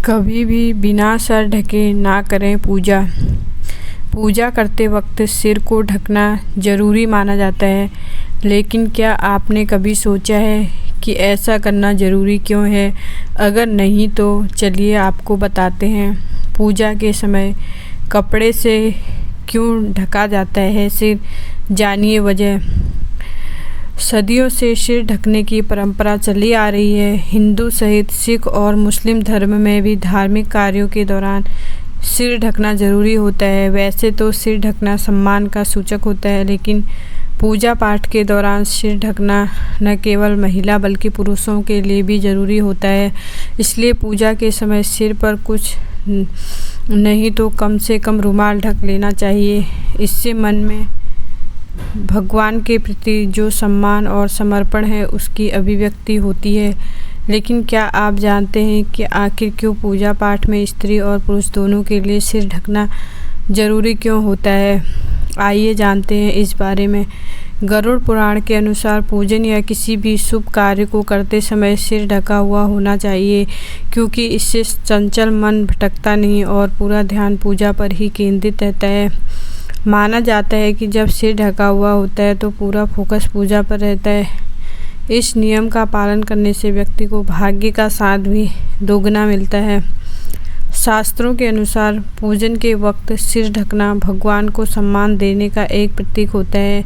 कभी भी बिना सर ढके ना करें पूजा। पूजा करते वक्त सिर को ढकना ज़रूरी माना जाता है, लेकिन क्या आपने कभी सोचा है कि ऐसा करना ज़रूरी क्यों है? अगर नहीं तो चलिए आपको बताते हैं। पूजा के समय कपड़े से क्यों ढका जाता है सिर, जानिए वजह। सदियों से सिर ढकने की परंपरा चली आ रही है। हिंदू सहित सिख और मुस्लिम धर्म में भी धार्मिक कार्यों के दौरान सिर ढकना ज़रूरी होता है। वैसे तो सिर ढकना सम्मान का सूचक होता है, लेकिन पूजा पाठ के दौरान सिर ढकना न केवल महिला बल्कि पुरुषों के लिए भी ज़रूरी होता है। इसलिए पूजा के समय सिर पर कुछ नहीं तो कम से कम रुमाल ढक लेना चाहिए। इससे मन में भगवान के प्रति जो सम्मान और समर्पण है उसकी अभिव्यक्ति होती है। लेकिन क्या आप जानते हैं कि आखिर क्यों पूजा पाठ में स्त्री और पुरुष दोनों के लिए सिर ढकना ज़रूरी क्यों होता है? आइए जानते हैं इस बारे में। गरुड़ पुराण के अनुसार पूजन या किसी भी शुभ कार्य को करते समय सिर ढका हुआ होना चाहिए, क्योंकि इससे चंचल मन भटकता नहीं और पूरा ध्यान पूजा पर ही केंद्रित रहता है। माना जाता है कि जब सिर ढका हुआ होता है तो पूरा फोकस पूजा पर रहता है। इस नियम का पालन करने से व्यक्ति को भाग्य का साथ भी दोगुना मिलता है। शास्त्रों के अनुसार पूजन के वक्त सिर ढकना भगवान को सम्मान देने का एक प्रतीक होता है।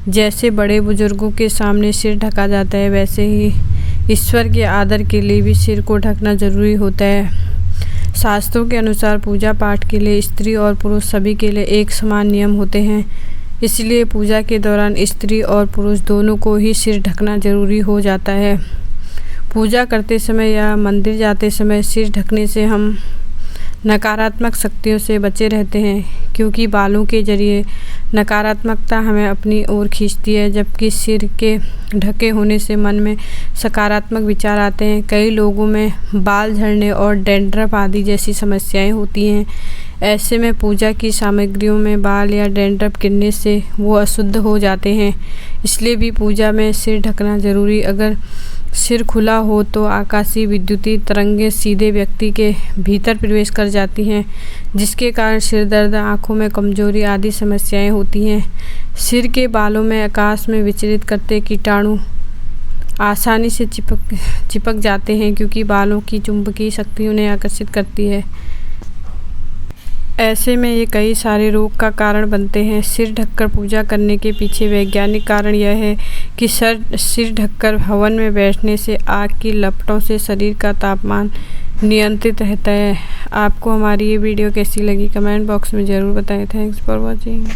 जैसे बड़े बुजुर्गों के सामने सिर ढका जाता है, वैसे ही ईश्वर के आदर के लिए भी सिर को ढकना जरूरी होता है। शास्त्रों के अनुसार पूजा पाठ के लिए स्त्री और पुरुष सभी के लिए एक समान नियम होते हैं। इसलिए पूजा के दौरान स्त्री और पुरुष दोनों को ही सिर ढकना जरूरी हो जाता है। पूजा करते समय या मंदिर जाते समय सिर ढकने से हम नकारात्मक शक्तियों से बचे रहते हैं, क्योंकि बालों के जरिए नकारात्मकता हमें अपनी ओर खींचती है, जबकि सिर के ढके होने से मन में सकारात्मक विचार आते हैं। कई लोगों में बाल झड़ने और डैंड्रफ आदि जैसी समस्याएं होती हैं। ऐसे में पूजा की सामग्रियों में बाल या डैंड्रफ गिरने से वो अशुद्ध हो जाते हैं। इसलिए भी पूजा में सिर ढकना जरूरी। अगर सिर खुला हो तो आकाशीय विद्युतीय तरंगें सीधे व्यक्ति के भीतर प्रवेश कर जाती हैं, जिसके कारण सिर दर्द, आँखों में कमजोरी आदि समस्याएं होती हैं। सिर के बालों में आकाश में विचरित करते कीटाणु आसानी से चिपक जाते हैं, क्योंकि बालों की चुंबकीय शक्ति उन्हें आकर्षित करती है। ऐसे में ये कई सारे रोग का कारण बनते हैं। सिर ढककर पूजा करने के पीछे वैज्ञानिक कारण यह है कि सिर ढककर हवन में बैठने से आग की लपटों से शरीर का तापमान नियंत्रित रहता है। आपको हमारी ये वीडियो कैसी लगी कमेंट बॉक्स में ज़रूर बताएं। Thanks for watching.